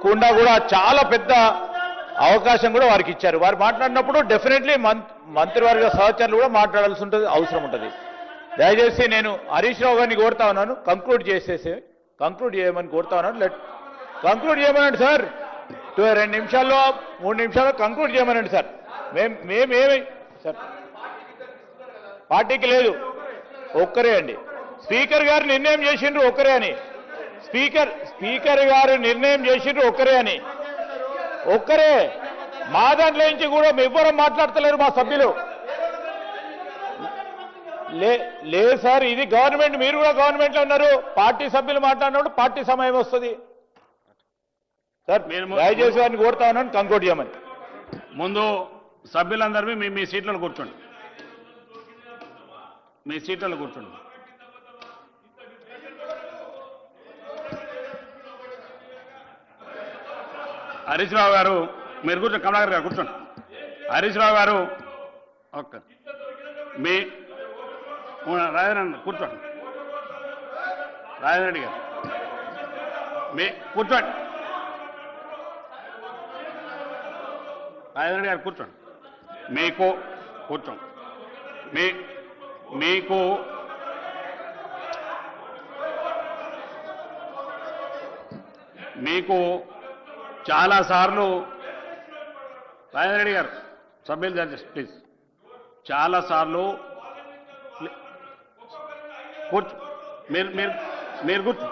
కుండా కూడా చాలా పెద్ద అవకాశం కూడా వారికి ఇచ్చారు. వారు మాట్లాడినప్పుడు డెఫినెట్లీ మంత్రివర్గ సహచరులు కూడా మాట్లాడాల్సి ఉంటుంది, అవసరం ఉంటుంది. దయచేసి నేను హరీష్ రావు గారిని కోరుతా ఉన్నాను, కంక్లూడ్ చేయమని కోరుతా ఉన్నాను. కంక్లూడ్ చేయమనండి సార్. 2 నిమిషాల్లో 3 నిమిషాల్లో కంక్లూడ్ చేయమనండి సార్. మేమేమి సార్ పార్టీకి లేదు, ఒక్కరే అండి. స్పీకర్ గారు నిర్ణయం చేసిండ్రు ఒక్కరే అని, స్పీకర్ గారు నిర్ణయం చేసిండ్రు ఒక్కరే అని, ఒక్కరే. మా దాంట్లో నుంచి కూడా ఎవ్వరూ మాట్లాడతలేరు మా సభ్యులు. లేదు సార్, ఇది గవర్నమెంట్, మీరు కూడా గవర్నమెంట్లో ఉన్నారు. పార్టీ సభ్యులు మాట్లాడినప్పుడు పార్టీ సమయం వస్తుంది సార్. దయచేసి వారిని కోరుతా ఉన్నాను కంక్లూడ్ చేయమని. ముందు సభ్యులందరూ మీ సీట్లలో కూర్చోండి, మీ సీట్లలో కూర్చోండి. హరీష్ రావు గారు మీరు కూర్చోండి, కమలాకర్ గారు కూర్చోండి. హరీష్ రావు గారు ఓకే, మీ రాజేంద్ర కూర్చోండి, రాజేంద్ర రెడ్డి గారు మీ కూర్చోండి, రాజేంద్ర రెడ్డి గారు కూర్చోండి. మీకు కూర్చోండి, మీకు మీకు చాలాసార్లు రాజేంద్ర రెడ్డి గారు సభ్యులు జడ్జెస్ ప్లీజ్, చాలాసార్లు కూర్చో, మీరు కూర్చో.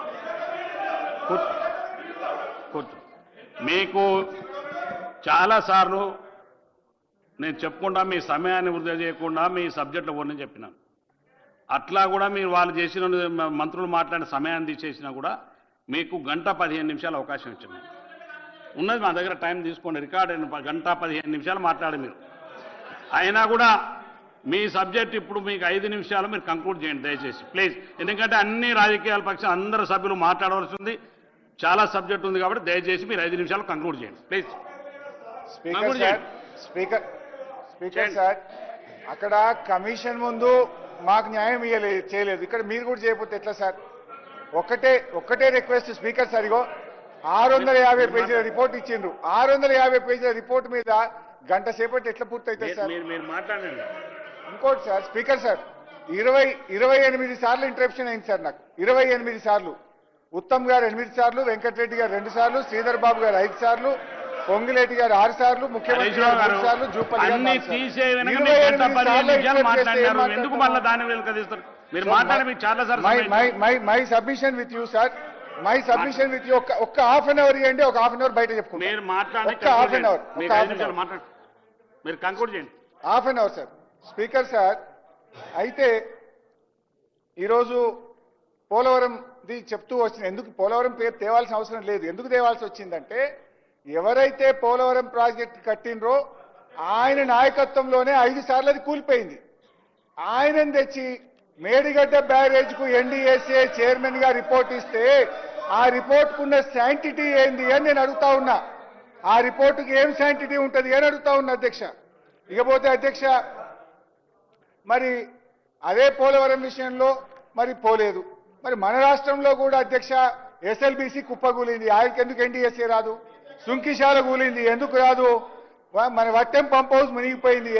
మీకు చాలాసార్లు నేను చెప్పుకుంటా, మీ సమయాన్ని వృధా చేయకుండా మీ సబ్జెక్టులో పోరని చెప్పినాను. అట్లా కూడా మీరు వాళ్ళు చేసిన మంత్రులు మాట్లాడిన సమయాన్ని తీసేసినా కూడా మీకు 1:15 నిమిషాలు అవకాశం ఇచ్చింది. ఉన్నది మా దగ్గర, టైం తీసుకోండి, రికార్డ్ అయిన 1:15 నిమిషాలు మాట్లాడి మీరు. అయినా కూడా మీ సబ్జెక్ట్ ఇప్పుడు మీకు 5 నిమిషాలు మీరు కంక్లూడ్ చేయండి దయచేసి ప్లీజ్. ఎందుకంటే అన్ని రాజకీయాల పక్షం అందరు సభ్యులు మాట్లాడవలసి ఉంది, చాలా సబ్జెక్ట్ ఉంది కాబట్టి దయచేసి మీరు 5 నిమిషాలు కంక్లూడ్ చేయండి ప్లీజ్. స్పీకర్ సార్, అక్కడ కమిషన్ ముందు మాకు న్యాయం చేయలేదు, ఇక్కడ మీరు కూడా చేయకపోతే ఎట్లా సార్? ఒక్కటే రిక్వెస్ట్ స్పీకర్ సార్, ఇగో 650 పేజీల రిపోర్ట్ ఇచ్చిండ్రు. 650 పేజీల రిపోర్ట్ మీద గంట సేపటి ఎట్లా పూర్తి అవుతుంది సార్? మీరు మాట్లాడండి. ఇంకోటి సార్, స్పీకర్ సార్, 28 సార్లు ఇంటరప్షన్ అయింది సార్ నాకు, 28 సార్లు. ఉత్తమ్ గారు 8 సార్లు, వెంకటరెడ్డి గారు 2 సార్లు, శ్రీధర్ బాబు గారు 5 సార్లు, పొంగిలేటి గారు 6 సార్లు, ముఖ్యమంత్రి గారు 3 సార్లు, జూపల్లి గారు 4 సార్లు. ఎందుకు మళ్ళీ దాన్ని వెనుకదీస్తారు? మీరు మాట్లాడి మీకు చాలా sir. My submission with you sir, my submission with you. ఒక్క హాఫ్ అన్ అవర్ ఇవ్వండి, ఒక హాఫ్ అన్ అవర్ బయట చెప్పుకుంటాం. మీరు మాట్లాడి ఒక్క హాఫ్ అన్ అవర్, మీరు కంక్లూడ్ చేయండి. Half an hour sir. Speaker sir, అయితే ఈరోజు పోలవరంది చెప్తూ వచ్చిన, ఎందుకు పోలవరం పేరు తేవాల్సిన అవసరం లేదు, ఎందుకు తేవాల్సి వచ్చిందంటే ఎవరైతే పోలవరం ప్రాజెక్ట్ కట్టినరో ఆయన నాయకత్వంలోనే 5 సార్లు అది కూలిపోయింది. ఆయనను తెచ్చి మేడిగడ్డ బ్యారేజ్ కు ఎన్డీఎస్ఏ చైర్మన్ గా రిపోర్ట్ ఇస్తే ఆ రిపోర్ట్ కున్న శాంటిటీ ఏంది అని నేను అడుగుతా ఉన్నా. ఆ రిపోర్టుకి ఏం శాంటిటీ ఉంటుంది అని అడుగుతా ఉన్నా అధ్యక్ష. ఇకపోతే అధ్యక్ష, మరి అదే పోలవరం విషయంలో మరి పోలేదు, మరి మన రాష్ట్రంలో కూడా అధ్యక్ష ఎస్ఎల్బీసీ కుప్పగూలింది, ఆయనకి ఎందుకు ఎన్డీఎస్ఏ రాదు? సుంకిశాల కూలింది, ఎందుకు రాదు? మన వట్టెం పంప్ హౌస్ మునిగిపోయింది.